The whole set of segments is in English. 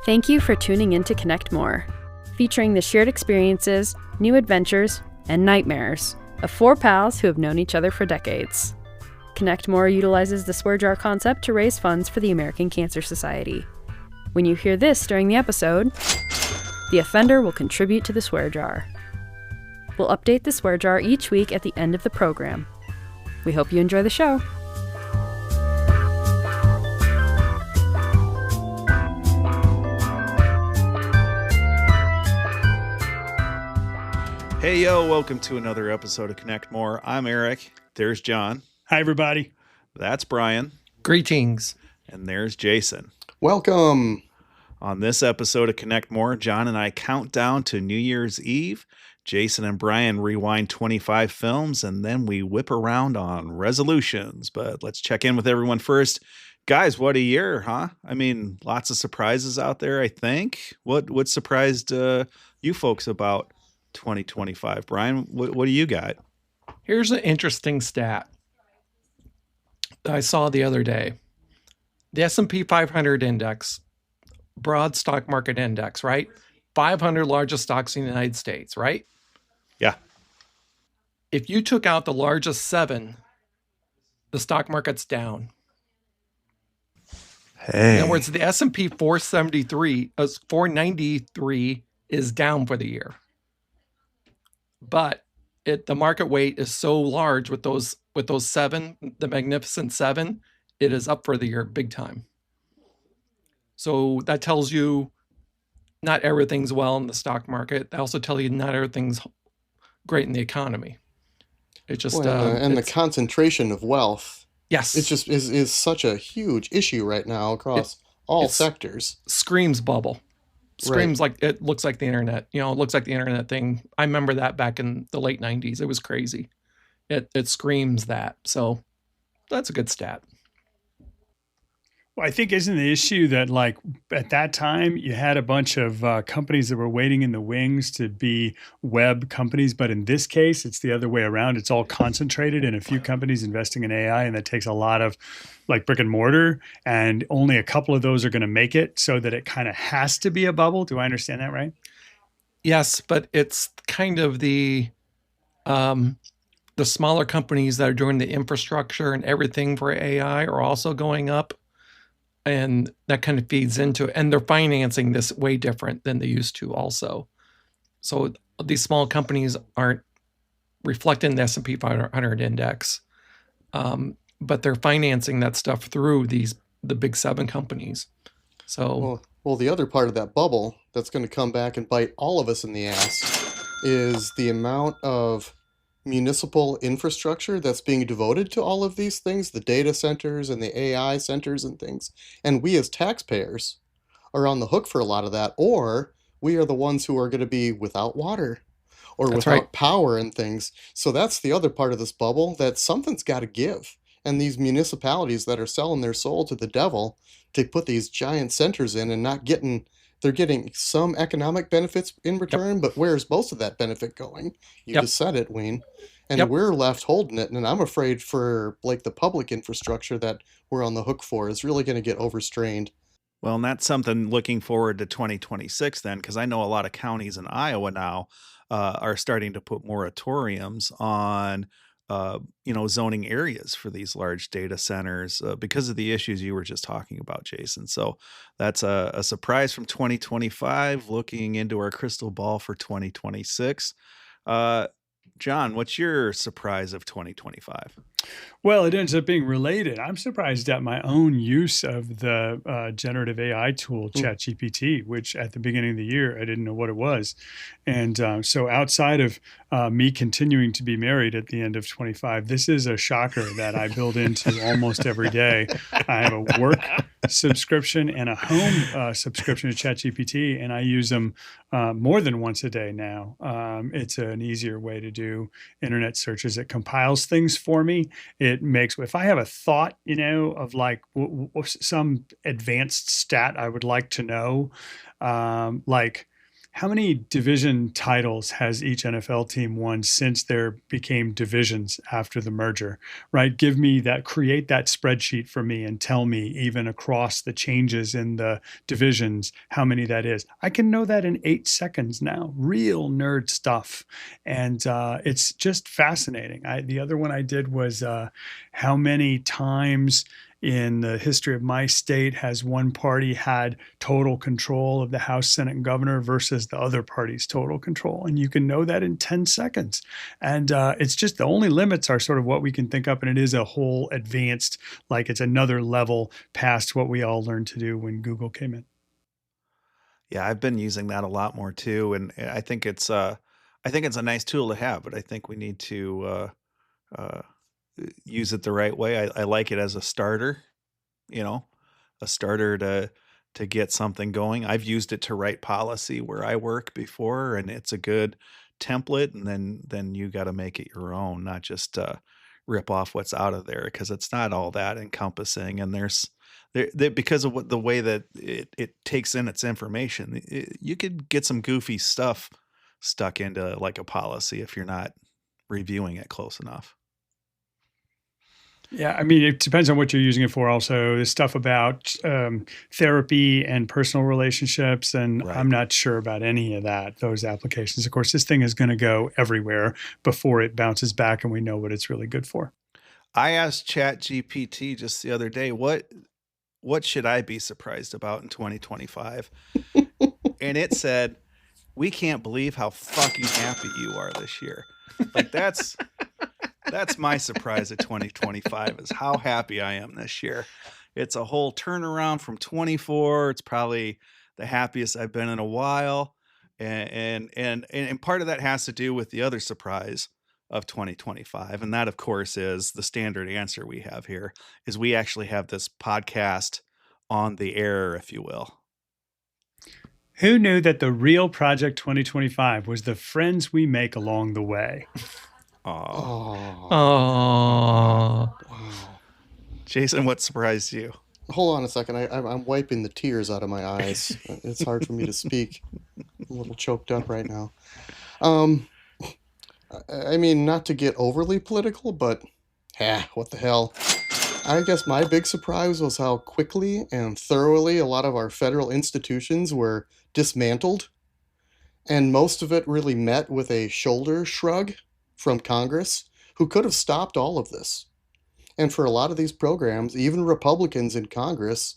Thank you for tuning in to Connect More, featuring the shared experiences, new adventures, and nightmares of four pals who have known each other for decades. Connect More utilizes the swear jar concept to raise funds for the American Cancer Society. When you hear this during the episode, the offender will contribute to the swear jar. We'll update the swear jar each week at the end of the program. We hope you enjoy the show. Hey, yo, welcome to another episode of Connect More. I'm Eric. There's John. Hi, everybody. That's Brian. Greetings. And there's Jason. Welcome. On this episode of Connect More, John and I count down to New Year's Eve. Jason and Brian rewind 25 films, and then we whip around on resolutions. But let's check in with everyone first. Guys, what a year, huh? I mean, lots of surprises out there, I think. What surprised you folks about 2025? Brian, what do you got? Here's an interesting stat I saw the other day. The S&P 500 index, broad stock market index, right? 500 largest stocks in the United States, right? Yeah. If you took out the largest 7, the stock market's down. Hey. In other words, the S&P 493 is down for the year. But the market weight is so large with those 7, the magnificent 7, it is up for the year big time. So that tells you not everything's well in the stock market. They also tell you not everything's great in the economy. It just and the concentration of wealth. Yes, it just is such a huge issue right now across all sectors. Screams bubble. Screams right. Like it looks like the internet. It looks like the internet thing. I remember that back in the late 90s. It was crazy. It screams that. So that's a good stat. Well, I think isn't the issue that like at that time you had a bunch of companies that were waiting in the wings to be web companies, but in this case it's the other way around. It's all concentrated in a few companies investing in AI, and that takes a lot of like brick and mortar, and only a couple of those are going to make it, so that it kind of has to be a bubble. Do I understand that right? Yes, but it's kind of the smaller companies that are doing the infrastructure and everything for AI are also going up. And that kind of feeds into it. And they're financing this way different than they used to also. So these small companies aren't reflecting the S&P 500 index, but they're financing that stuff through the big 7 companies. So well, the other part of that bubble that's going to come back and bite all of us in the ass is the amount of municipal infrastructure that's being devoted to all of these things, the data centers and the AI centers and things. And we as taxpayers are on the hook for a lot of that, or we are the ones who are going to be without water or without power and things. So that's the other part of this bubble, that something's got to give. And these municipalities that are selling their soul to the devil to put these giant centers in and they're getting some economic benefits in return, but where's most of that benefit going? You just said it, Wayne. And we're left holding it. And I'm afraid for like the public infrastructure that we're on the hook for is really going to get overstrained. Well, and that's something looking forward to 2026 then, because I know a lot of counties in Iowa now are starting to put moratoriums on zoning areas for these large data centers because of the issues you were just talking about, Jason. So that's a surprise from 2025, looking into our crystal ball for 2026. John, what's your surprise of 2025? Well, it ends up being related. I'm surprised at my own use of the generative AI tool, ChatGPT, which at the beginning of the year, I didn't know what it was. And so outside of me continuing to be married at the end of 25, this is a shocker that I build into almost every day. I have a work subscription and a home subscription to ChatGPT, and I use them more than once a day now. It's an easier way to do internet searches. It compiles things for me. It makes, if I have a thought, of like some advanced stat I would like to know, like How many division titles has each NFL team won since there became divisions after the merger, right? Give me that, create that spreadsheet for me and tell me, even across the changes in the divisions, how many that is. I can know that in 8 seconds now. Real nerd stuff. And it's just fascinating. The other one I did was how many times in the history of my state has one party had total control of the House, Senate, and governor versus the other party's total control. And you can know that in 10 seconds. And it's just the only limits are sort of what we can think up. And it is a whole advanced, like it's another level past what we all learned to do when Google came in. Yeah, I've been using that a lot more too, and I think it's a nice tool to have, but I think we need to uh, use it the right way. I like it as a starter, you know, a starter to get something going. I've used it to write policy where I work before, and it's a good template. And then you got to make it your own, not just rip off what's out of there, because it's not all that encompassing. And because of the way that it takes in its information, you could get some goofy stuff stuck into like a policy if you're not reviewing it close enough. Yeah, I mean, it depends on what you're using it for. Also, there's stuff about therapy and personal relationships, and Right. I'm not sure about any of those applications. Of course, this thing is going to go everywhere before it bounces back, and we know what it's really good for. I asked ChatGPT just the other day, what should I be surprised about in 2025? And it said, "We can't believe how fucking happy you are this year." Like that's my surprise of 2025 is how happy I am this year. It's a whole turnaround from 24. It's probably the happiest I've been in a while. And part of that has to do with the other surprise of 2025. And that, of course, is the standard answer we have here is we actually have this podcast on the air, if you will. Who knew that the real Project 2025 was the friends we make along the way? Oh, Oh, Wow. Jason, what surprised you? Hold on a second. I'm wiping the tears out of my eyes. It's hard for me to speak. I'm a little choked up right now. I mean, not to get overly political, but what the hell? I guess my big surprise was how quickly and thoroughly a lot of our federal institutions were dismantled. And most of it really met with a shoulder shrug from Congress, who could have stopped all of this. And for a lot of these programs, even Republicans in Congress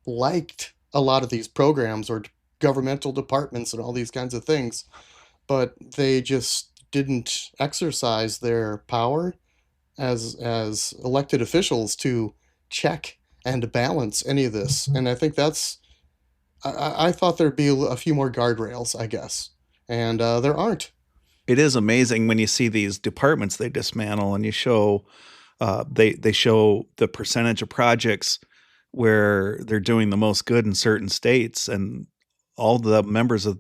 liked a lot of these programs or governmental departments and all these kinds of things, but they just didn't exercise their power as elected officials to check and balance any of this. And I think I thought there'd be a few more guardrails, I guess. And there aren't. It is amazing when you see these departments they dismantle, and you show they show the percentage of projects where they're doing the most good in certain states, and all the members of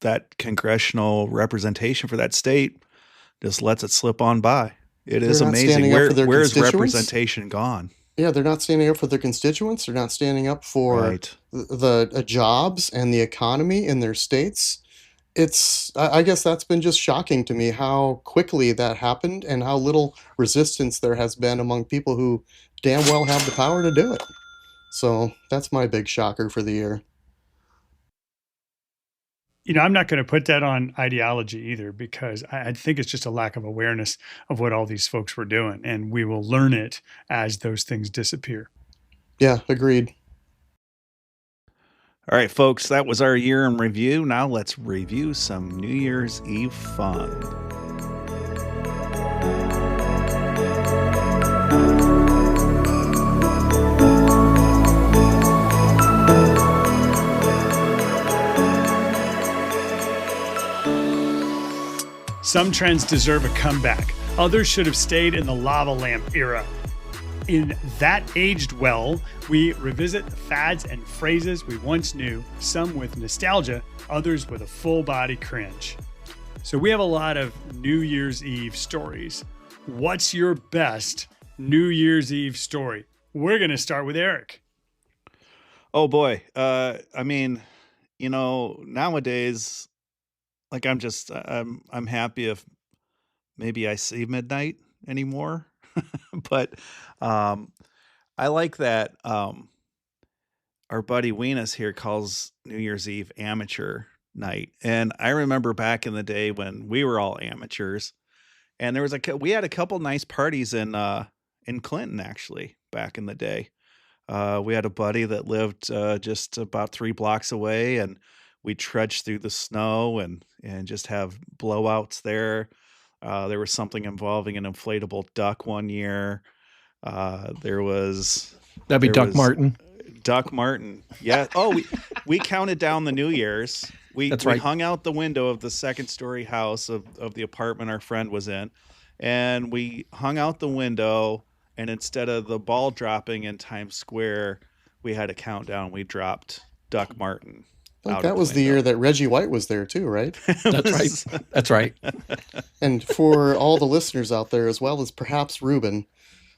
that congressional representation for that state just lets it slip on by. It is They're not amazing. standing up for their Where's constituents. representation gone? Yeah, they're not standing up for their constituents. They're not standing up for Right. the jobs and the economy in their states. I guess that's been just shocking to me how quickly that happened and how little resistance there has been among people who damn well have the power to do it. So that's my big shocker for the year. I'm not going to put that on ideology either, because I think it's just a lack of awareness of what all these folks were doing. And we will learn it as those things disappear. Yeah, agreed. All right, folks, that was our year in review. Now let's review some New Year's Eve fun. Some trends deserve a comeback. Others should have stayed in the lava lamp era. In That Aged Well, we revisit the fads and phrases we once knew, some with nostalgia, others with a full body cringe. So we have a lot of New Year's Eve stories. What's your best New Year's Eve story? We're going to start with Eric. Oh boy. I mean, nowadays like I'm happy if maybe I see midnight anymore. But um I like that our buddy Weenus here calls New Year's Eve amateur night. And I remember back in the day when we were all amateurs, and there was we had a couple nice parties in Clinton actually back in the day. We had a buddy that lived just about 3 blocks away, and we trudged through the snow and just have blowouts there. There was something involving an inflatable duck one year. There was That'd be there Duck was Martin. Duck Martin. Yeah. Oh, we counted down the New Year's. That's We right. hung out the window of the second story house of the apartment our friend was in, and we hung out the window. And instead of the ball dropping in Times Square, we had a countdown. We dropped Duck Martin I think out that of the was the window. year that Reggie White was there too, right? That's right. That's right. And for all the listeners out there, as well as perhaps Ruben,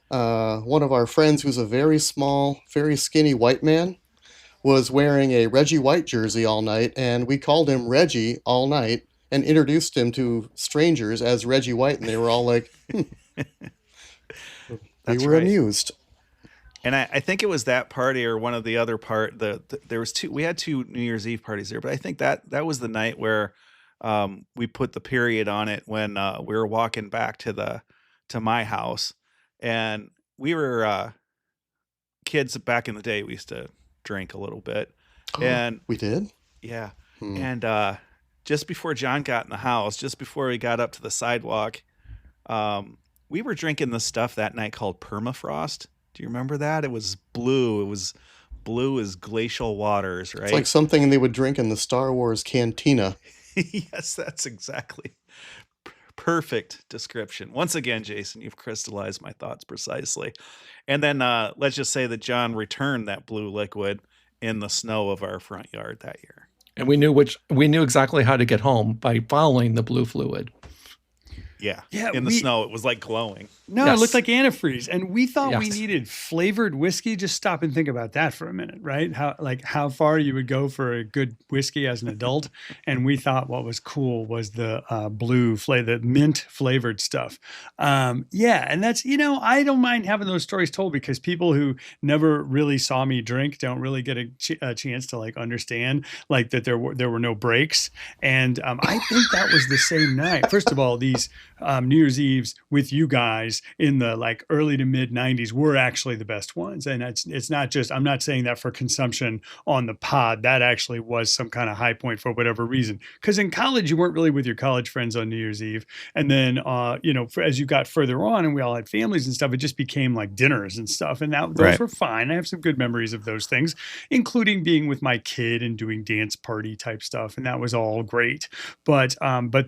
one of our friends who's a very small, very skinny white man was wearing a Reggie White jersey all night, and we called him Reggie all night and introduced him to strangers as Reggie White, and they were all like, we That's were right. amused. And I think it was that party or one of the other there was we had 2 New Year's Eve parties there, but I think that was the night where we put the period on it when we were walking back to my house, and we were kids back in the day. We used to drink a little bit, and We did? yeah, Hmm. and just before John got in the house, just before we got up to the sidewalk, we were drinking this stuff that night called Perma-Frost. Do you remember that? It was blue. It was blue as glacial waters, It's like right? something they would drink in the Star Wars cantina. Yes, that's exactly perfect description. Once again, Jason, you've crystallized my thoughts precisely. And then let's just say that John returned that blue liquid in the snow of our front yard that year. And we knew exactly how to get home by following the blue fluid. Yeah, Yeah, in the snow, it was like glowing. No, Yes. it looked like antifreeze, and we thought we Yes. needed flavored whiskey. Just stop and think about that for a minute, right? How far you would go for a good whiskey as an adult, and we thought what was cool was the blue flavor, the mint flavored stuff. Yeah, and that's I don't mind having those stories told because people who never really saw me drink don't really get a chance to like understand like that there were no breaks, and I think that was the same night. First of all, these New Year's Eves with you guys in the like early to mid 90s were actually the best ones. And it's not just, I'm not saying that for consumption on the pod. That actually was some kind of high point for whatever reason. Because in college, you weren't really with your college friends on New Year's Eve. And then, as you got further on and we all had families and stuff, it just became like dinners and stuff. And those Right. were fine. I have some good memories of those things, including being with my kid and doing dance party type stuff. And that was all great. But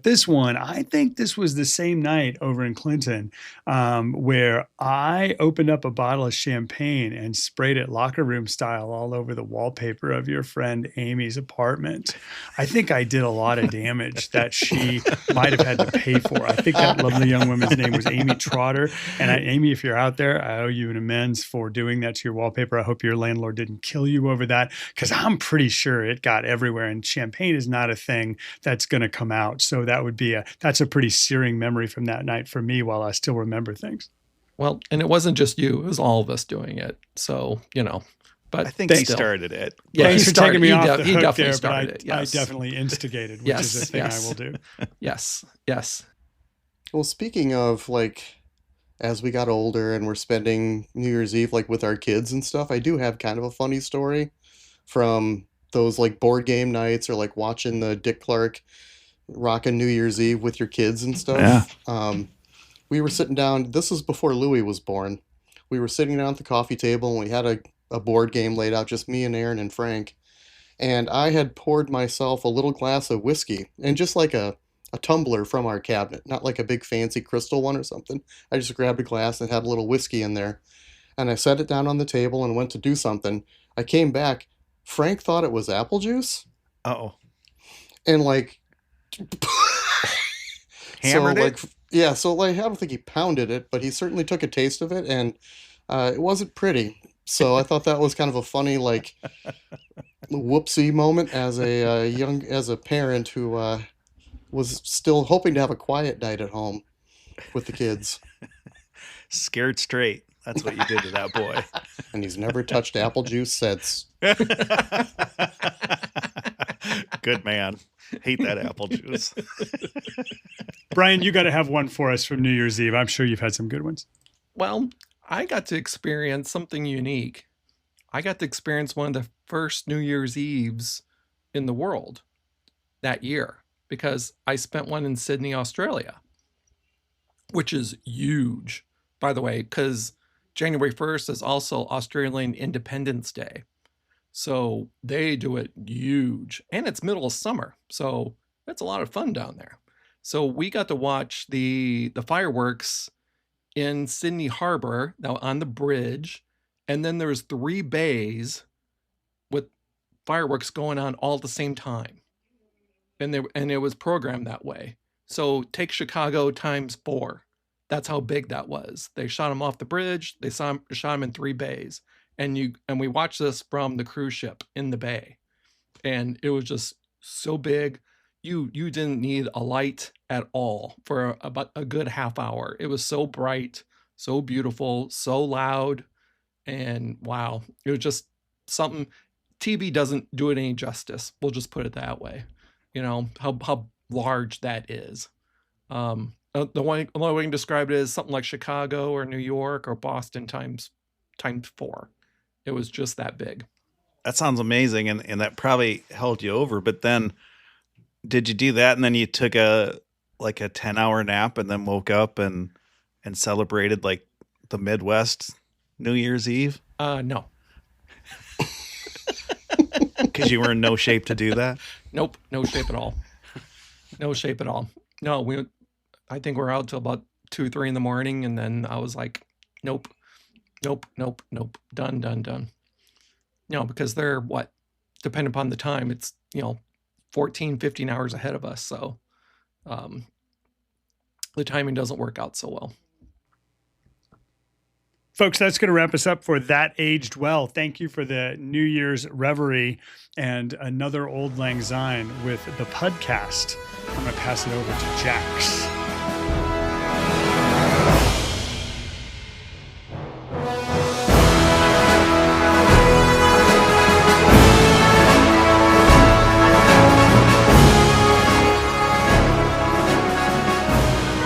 this one, I think this was the same night over in Clinton where I opened up a bottle of champagne and sprayed it locker room style all over the wallpaper of your friend Amy's apartment. I think I did a lot of damage that she might have had to pay for. I think that lovely young woman's name was Amy Trotter. And Amy, if you're out there, I owe you an amends for doing that to your wallpaper. I hope your landlord didn't kill you over that because I'm pretty sure it got everywhere. And champagne is not a thing that's going to come out. So that's a pretty searing memory from that night for me while I still remember things. Well, and it wasn't just you; it was all of us doing it. So but I think he still. started it. Yeah, Thanks he for taking me started- off he the hook definitely there, started but it. Yes. I definitely instigated, which Yes, is a thing yes. I will do. Yes, yes. Well, speaking of like, as we got older and we're spending New Year's Eve like with our kids and stuff, I do have kind of a funny story from those like board game nights or like watching the Dick Clark rocking New Year's Eve with your kids and stuff. We were sitting down, this was before Louis was born. We were sitting down at the coffee table and we had a board game laid out, just me and Aaron and Frank. And I had poured myself a little glass of whiskey and just like a tumbler from our cabinet, not like a big fancy crystal one or something. I just grabbed a glass and had a little whiskey in there. And I set it down on the table and went to do something. I came back. Frank thought it was apple juice. Uh-oh. And like Hammered it? so I don't think he pounded it, but he certainly took a taste of it, and it wasn't pretty. So I thought that was kind of a funny like whoopsie moment as a parent who was still hoping to have a quiet night at home with the kids. Scared straight. That's what you did to that boy. And he's never touched apple juice since. Good man. Hate that apple juice. Brian, you got to have one for us from New Year's Eve. I'm sure you've had some good ones. Well, I got to experience something unique. I got to experience one of the first New Year's Eves in the world that year because I spent one in Sydney, Australia, which is huge, by the way, because January 1st is also Australian Independence Day. So they do it huge, and it's middle of summer. So it's a lot of fun down there. So we got to watch the fireworks in Sydney Harbor, now on the bridge. And then there's 3 bays with fireworks going on all at the same time. And it was programmed that way. So take Chicago times 4. That's how big that was. They shot them off the bridge. They shot them in 3 bays. And we watched this from the cruise ship in the bay. And it was just so big. You didn't need a light at all for about a good half hour. It was so bright, so beautiful, so loud. And wow, it was just something. TV doesn't do it any justice. We'll just put it that way. You know, how large that is. The only way we can describe it is something like Chicago or New York or Boston times 4. It was just that big. That sounds amazing, and that probably held you over. But then, did you do that, and then you took a 10-hour nap, and then woke up and celebrated like the Midwest New Year's Eve? No. Because you were in no shape to do that? Nope, no shape at all. No shape at all. No, I think we're out till about 2, 3 in the morning, and then I was like, nope. Done. Because they're depending upon the time, it's 14, 15 hours ahead of us. So the timing doesn't work out so well. Folks, that's going to wrap us up for That Aged Well. Thank you for the New Year's reverie and another Old Lang Syne with the podcast. I'm going to pass it over to Jax.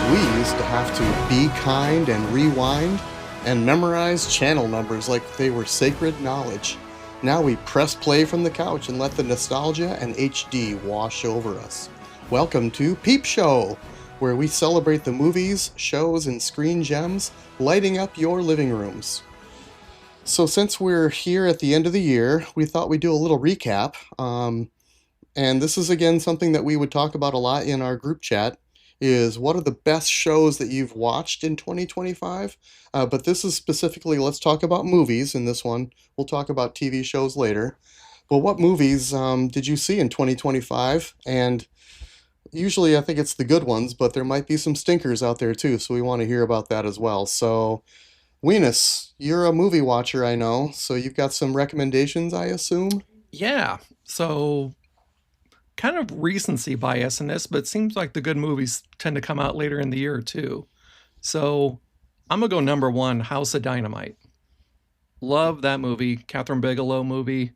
We used to have to be kind and rewind and memorize channel numbers like they were sacred knowledge. Now we press play from the couch and let the nostalgia and HD wash over us. Welcome to Peep Show, where we celebrate the movies, shows, and screen gems lighting up your living rooms. So since we're here at the end of the year, we thought we'd do a little recap. And this is again something that we would talk about a lot in our group chat, is what are the best shows that you've watched in 2025? But this is specifically, let's talk about movies in this one. We'll talk about TV shows later. But what movies did you see in 2025? And usually I think it's the good ones, but there might be some stinkers out there too, so we want to hear about that as well. So, Weenus, you're a movie watcher, I know, so you've got some recommendations, I assume? Yeah. So kind of recency bias in this, but it seems like the good movies tend to come out later in the year too. So I'm going to go number 1, House of Dynamite. Love that movie. Catherine Bigelow movie.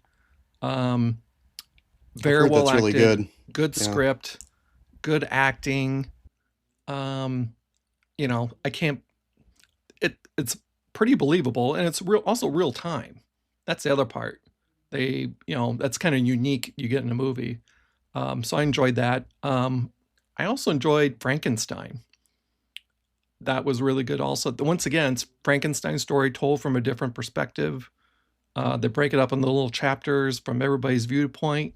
Very well acted. Really good. Script. Good acting. I can't, it's pretty believable, and it's also real time. That's the other part. That's kind of unique you get in a movie. So I enjoyed that. I also enjoyed Frankenstein. That was really good also. Once again, it's Frankenstein's story told from a different perspective. They break it up into little chapters from everybody's viewpoint.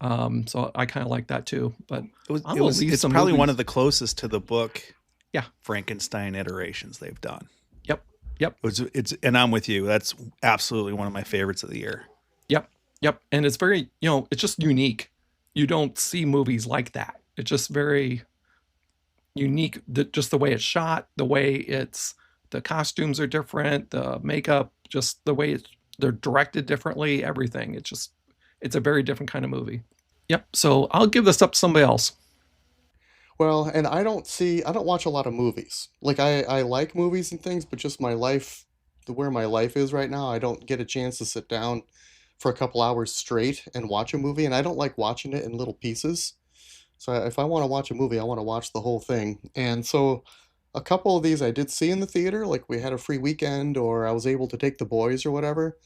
So I kind of like that too. But it's probably one of the closest to the book. Yeah. Frankenstein iterations they've done. Yep. And I'm with you. That's absolutely one of my favorites of the year. Yep. And it's very, it's just unique. You don't see movies like that. It's just very unique. Just the way it's shot, the way the costumes are different, the makeup, just the way they're directed differently, everything. It's a very different kind of movie. Yep. So I'll give this up to somebody else. Well, and I don't watch a lot of movies. Like I like movies and things, but just my life, where my life is right now, I don't get a chance to sit down for a couple hours straight and watch a movie, and I don't like watching it in little pieces. So if I want to watch a movie, I want to watch the whole thing. And so a couple of these I did see in the theater, like we had a free weekend or I was able to take the boys or whatever.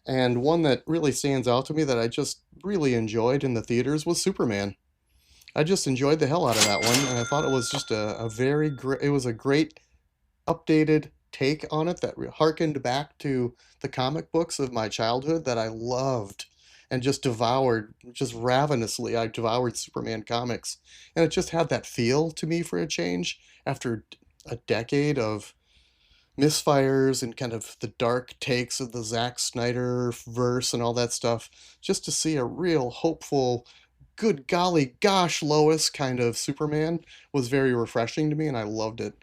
And one that really stands out to me that I just really enjoyed in the theaters was Superman. I just enjoyed the hell out of that one, and I thought it was just a very great, it was a great updated take on it that harkened back to the comic books of my childhood that I loved and just devoured, just ravenously. I devoured Superman comics, and it just had that feel to me for a change after a decade of misfires and kind of the dark takes of the Zack Snyder verse and all that stuff. Just to see a real hopeful, good golly gosh, Lois kind of Superman was very refreshing to me, and I loved it.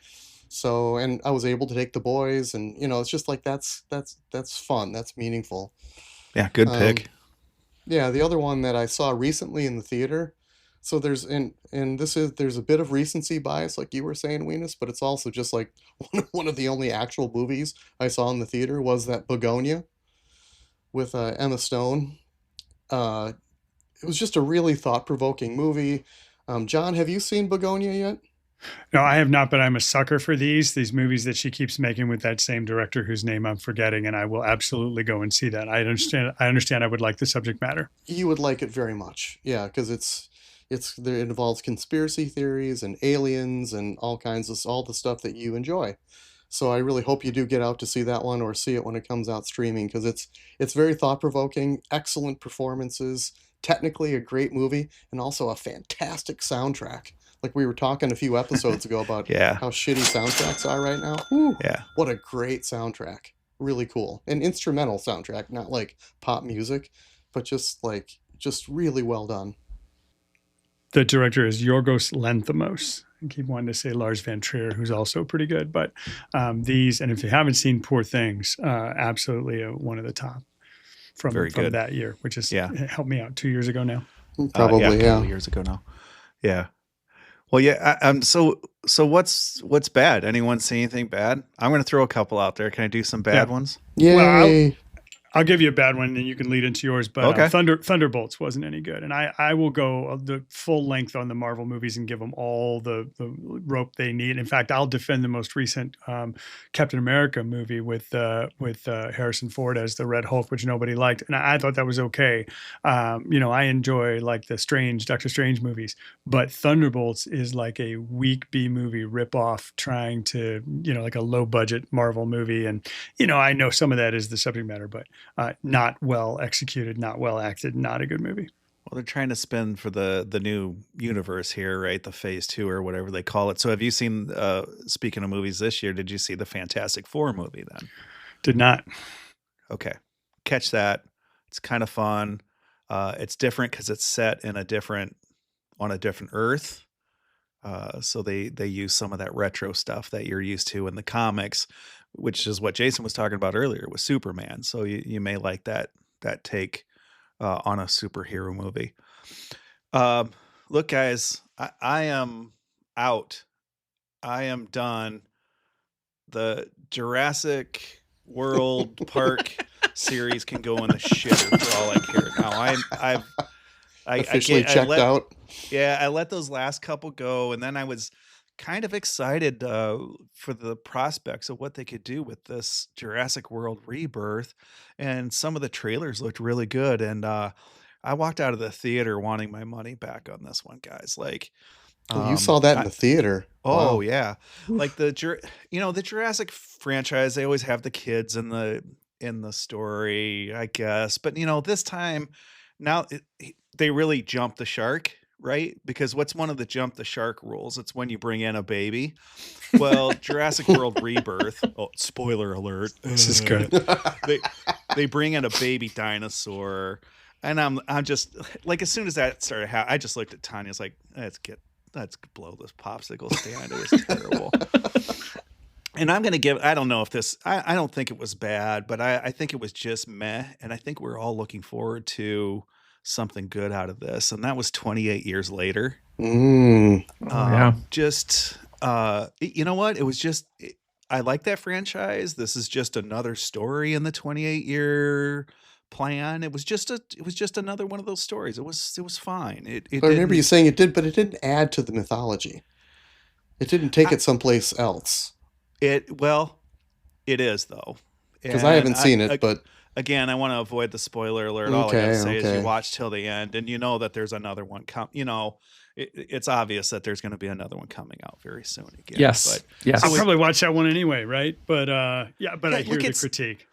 So, and I was able to take the boys, and it's just like that's fun, that's meaningful. Yeah, good Um, pick. yeah, the other one that I saw recently in the theater. So and this is there's a bit of recency bias, like you were saying, Weenus, but it's also just like one of the only actual movies I saw in the theater was that Begonia with Emma Stone. Uh, it was just a really thought-provoking movie. John, have you seen Begonia yet? No, I have not, but I'm a sucker for these movies that she keeps making with that same director whose name I'm forgetting, and I will absolutely go and see that. I understand I would like the subject matter. You would like it very much. Yeah, because it involves conspiracy theories and aliens and all kinds of all the stuff that you enjoy. So I really hope you do get out to see that one or see it when it comes out streaming because it's very thought-provoking, excellent performances, technically a great movie, and also a fantastic soundtrack. Like we were talking a few episodes ago about Yeah, how shitty soundtracks are right now. Whew, yeah. what a great soundtrack. Really cool. An instrumental soundtrack, not like pop music, but just really well done. The director is Yorgos Lanthimos. I keep wanting to say Lars Van Trier, who's also pretty good. But these, and if you haven't seen Poor Things, absolutely one of the top Very from good. that year, which is Yeah. helped me out 2 years ago now. Yeah, a Probably, couple yeah. of years ago now. Yeah. Well, yeah. So what's bad? Anyone see anything bad? I'm going to throw a couple out there. Can I do some bad Yeah. ones? Well, Yay. I'll give you a bad one, and then you can lead into yours. But Okay. Thunderbolts wasn't any good, and I will go the full length on the Marvel movies and give them all the rope they need. In fact, I'll defend the most recent Captain America movie with Harrison Ford as the Red Hulk, which nobody liked, and I thought that was okay. I enjoy like the Doctor Strange movies, but Thunderbolts is like a weak B movie ripoff, trying to like a low budget Marvel movie, and I know some of that is the subject matter, but not well executed, not well acted, not a good movie. Well, they're trying to spin for the new universe here, right? The phase 2 or whatever they call it. So have you seen, speaking of movies this year, did you see the Fantastic Four movie then? Did not. Okay. Catch that. It's kind of fun. It's different because it's set in on a different Earth. So they use some of that retro stuff that you're used to in the comics, which is what Jason was talking about earlier with Superman. So you may like that take on a superhero movie. Look, guys, I am out. I am done. The Jurassic World Park series can go in the shitter for all I care. Now Officially checked out. Yeah, I let those last couple go, and then I was kind of excited for the prospects of what they could do with this Jurassic World Rebirth, and some of the trailers looked really good, and I walked out of the theater wanting my money back on this one, guys. Like, Oh, you saw that in I, the theater. oh Wow. yeah, like Oof. the Jurassic franchise, they always have the kids in the story, I guess, but this time now they really jumped the shark, right? Because what's one of the jump the shark rules? It's when you bring in a baby. Well, Jurassic World Rebirth. Oh, spoiler alert! This is good. They they bring in a baby dinosaur, and I'm just like, as soon as that started happening, I just looked at Tanya. I was like, let's blow this popsicle stand. It was terrible. And I'm going to I don't know if I don't think it was bad, but I think it was just meh. And I think we're all looking forward to something good out of this. And that was 28 years later. Mm. Yeah. Just you know what? It was just I like that franchise. This is just another story in the 28-year plan. It was just another one of those stories. It was fine. It I remember you didn't saying it did, but it didn't add to the mythology. It didn't take I, it someplace else. it well, it is though. Because I And haven't seen it, but again, I want to avoid the spoiler alert. All I got to okay, say is you okay. watch till the end and you know that there's another one you know, it's obvious that there's going to be another one coming out very soon again. Yes. But Yes. I'll probably watch that one anyway, right? But yeah, but yeah, I hear look, the critique.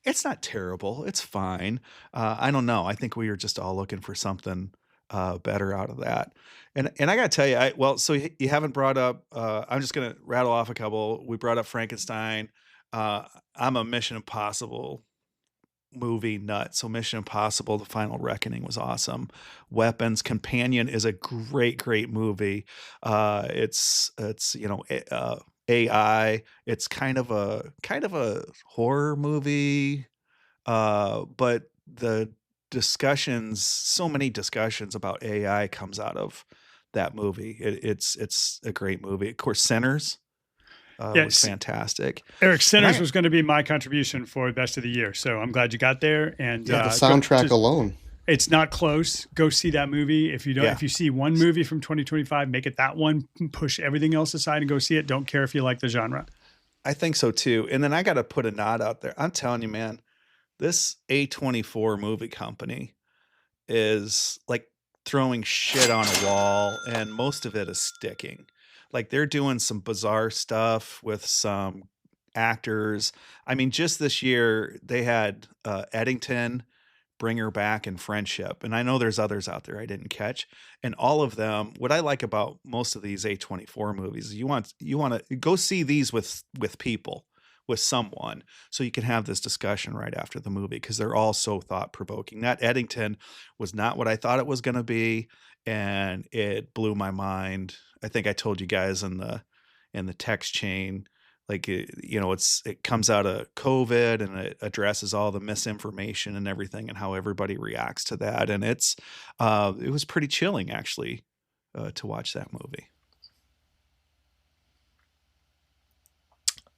it's not terrible. It's fine. I don't know. I think we were just all looking for something better out of that. And I got to tell you, so you haven't brought up. I'm just gonna rattle off a couple. We brought up Frankenstein. Uh, I'm a Mission Impossible movie nut. So Mission Impossible: The Final Reckoning was awesome. Weapons Companion is a great movie. It's AI. It's kind of a horror movie, but the discussions, so many discussions about AI comes out of that movie. It's a great movie. Of course, Sinners was Yes, fantastic. Eric And Sinners I was going to be my contribution for best of the year, so I'm glad you got there. And Yeah, the soundtrack alone. it's not close. Go see that movie. If you don't, yeah, if you see one movie from 2025, make it that one. Push everything else aside and go see it. Don't care if you like the genre. I think so too. And then I got to put a nod out there. I'm telling you, man, this A24 movie company is like throwing shit on a wall, and most of it is sticking. Like they're doing some bizarre stuff with some actors. I mean, just this year they had Eddington, Bring Her Back, and Friendship. And I know there's others out there I didn't catch. And all of them, what I like about most of these A24 movies is you want to go see these with people, with someone, so you can have this discussion right after the movie because they're all so thought provoking. That Eddington was not what I thought it was going to be, and it blew my mind. I think I told you guys in the text chain, like it comes out of COVID and it addresses all the misinformation and everything and how everybody reacts to that, and it was pretty chilling actually to watch that movie.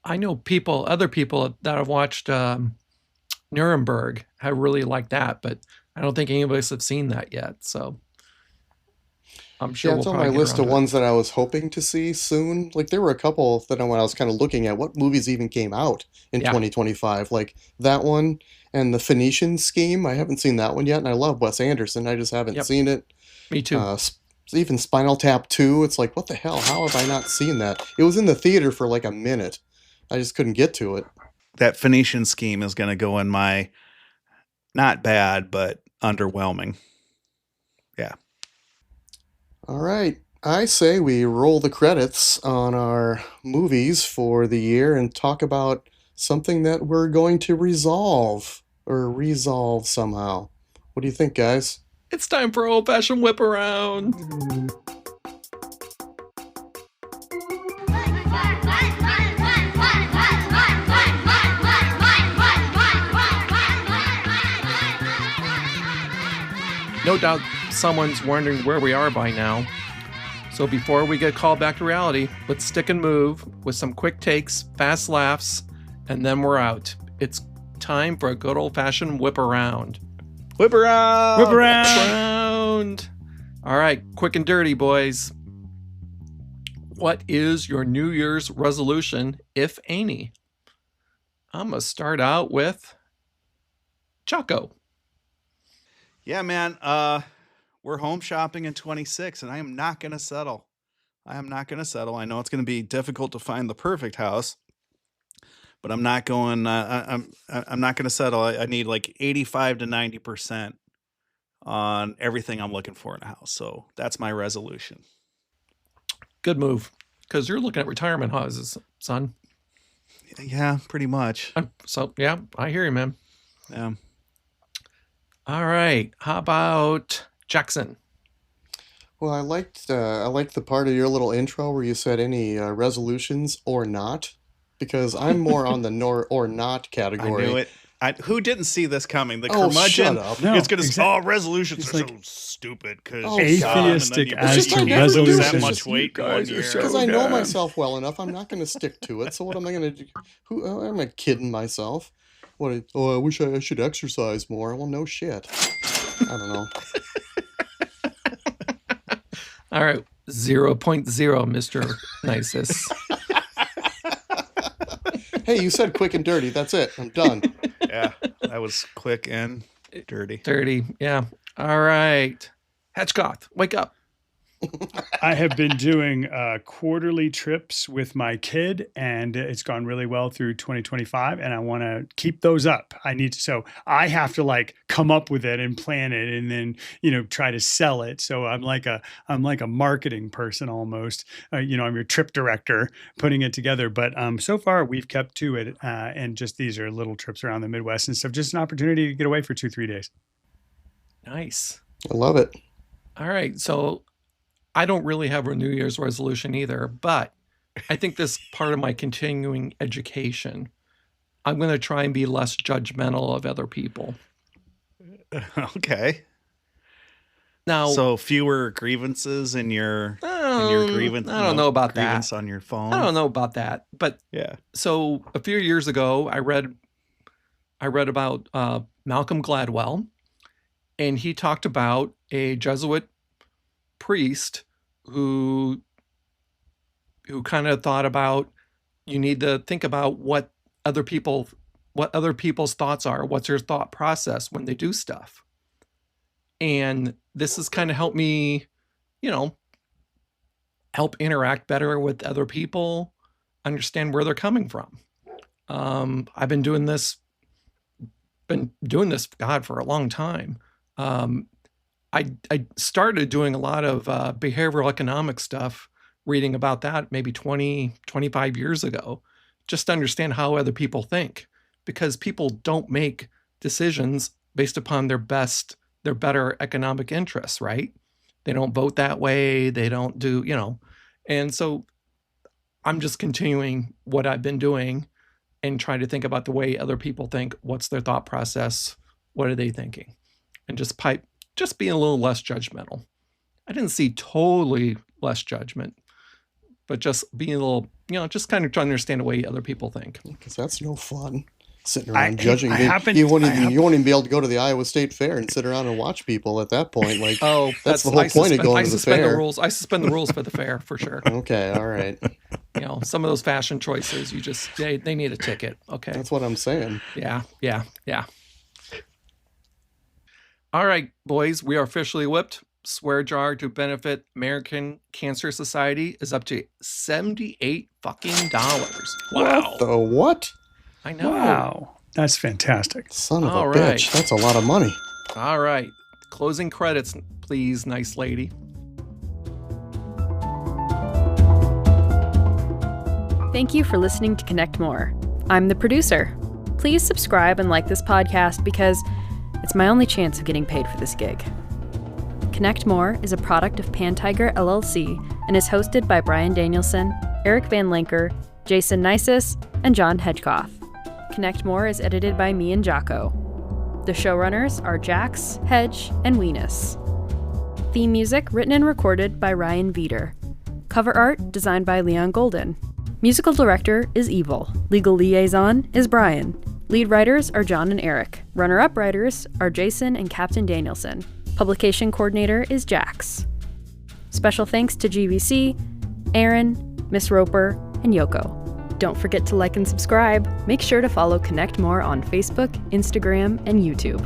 I know other people that have watched Nuremberg have really liked that, but I don't think any of us have seen that yet. So I'm sure Yeah, we'll it's on my probably get list around of to it. ones that I was hoping to see soon. Like there were a couple that when I was kind of looking at what movies even came out in Yeah, 2025, like that one and the Phoenician Scheme. I haven't seen that one yet, and I love Wes Anderson. I just haven't yep, seen it. me too. Even Spinal Tap 2. It's like, what the hell? How have I not seen that? It was in the theater for like a minute. I just couldn't get to it. That Phoenician Scheme is going to go in my not bad but underwhelming. Yeah. All right. I say we roll the credits on our movies for the year and talk about something that we're going to resolve somehow. What do you think, guys? It's time for old-fashioned whip around. No doubt someone's wondering where we are by now. So before we get called back to reality, let's stick and move with some quick takes, fast laughs, and then we're out. It's time for a good old-fashioned whip around. Whip around! Whip around. Round. All right, quick and dirty, boys. What is your New Year's resolution, if any? I'm going to start out with Choco. Yeah, man. We're home shopping in 26, and I am not going to settle. I am not going to settle. I know it's going to be difficult to find the perfect house, but I'm not going. I'm not going to settle. I need like 85 to 90% on everything I'm looking for in a house. So that's my resolution. Good move, because you're looking at retirement houses, son. Yeah, pretty much. So, yeah, I hear you, man. Yeah. All right. How about Jackson? Well, I liked the part of your little intro where you said any resolutions or not, because I'm more on the nor or not I knew category. it. Who didn't see this coming? The Oh, curmudgeon shut up. No, is going to say, exactly. resolutions It's are like so stupid because Oh, atheistic It's just I as to never do lose this. that resolutions. much weight in 1 year. Because I know myself well enough, I'm not going to stick to it. So what am I going to do? I'm not kidding myself. I wish I should exercise more. Well, no shit. I don't know. All right, 0.0, Mr. Nisus. Hey, you said quick and dirty. That's it. I'm done. Yeah, that was quick and dirty. Dirty, yeah. All right. Hedgecoth, wake up. I have been doing quarterly trips with my kid, and it's gone really well through 2025, and I want to keep those up. So I have to like come up with it and plan it, and then try to sell it. So I'm like a marketing person almost. I'm your trip director putting it together. But so far we've kept to it, and just these are little trips around the Midwest and stuff. Just an opportunity to get away for 2-3 days. Nice. I love it. All right, so I don't really have a New Year's resolution either, but I think this part of my continuing education, I'm going to try and be less judgmental of other people. Okay. Now, So fewer grievances in your grievance. I don't know about grievance that. on your phone. I don't know about that, but Yeah. so a few years ago, I read about Malcolm Gladwell, and he talked about a Jesuit priest who kind of thought about, you need to think about what other people's thoughts are. What's your thought process when they do stuff? And this has kind of helped me, help interact better with other people, understand where they're coming from. I've been doing this, God, for a long time. I started doing a lot of behavioral economic stuff, reading about that maybe 20, 25 years ago, just to understand how other people think, because people don't make decisions based upon their better economic interests, right? They don't vote that way. They don't do, and so I'm just continuing what I've been doing and trying to think about the way other people think. What's their thought process? What are they thinking? And just being a little less judgmental. I didn't see totally less judgment, but just being a little, just kind of trying to understand the way other people think. Because that's no fun. Sitting around judging. You won't even be able to go to the Iowa State Fair and sit around and watch people at that point. Like, oh, that's the whole point of going to the fair. I suspend the rules for the fair for sure. Okay, all right. Some of those fashion choices, they need a ticket. Okay. That's what I'm saying. Yeah. All right, boys, we are officially whipped. Swear jar to benefit American Cancer Society is up to $78 fucking dollars. Wow. What the what? I know. Wow, that's fantastic. Son of All a right. bitch. That's a lot of money. All right. Closing credits, please, nice lady. Thank you for listening to Connect More. I'm the producer. Please subscribe and like this podcast because it's my only chance of getting paid for this gig. Connect More is a product of Pantiger LLC and is hosted by Brian Danielson, Eric Van Lanker, Jason Nisus, and John Hedgecoth. Connect More is edited by me and Jocko. The showrunners are Jax, Hedge, and Weenus. Theme music written and recorded by Ryan Veeder. Cover art designed by Leon Golden. Musical director is Evil. Legal liaison is Brian. Lead writers are John and Eric. Runner-up writers are Jason and Captain Danielson. Publication coordinator is Jax. Special thanks to GVC, Aaron, Miss Roper, and Yoko. Don't forget to like and subscribe. Make sure to follow Connect More on Facebook, Instagram, and YouTube.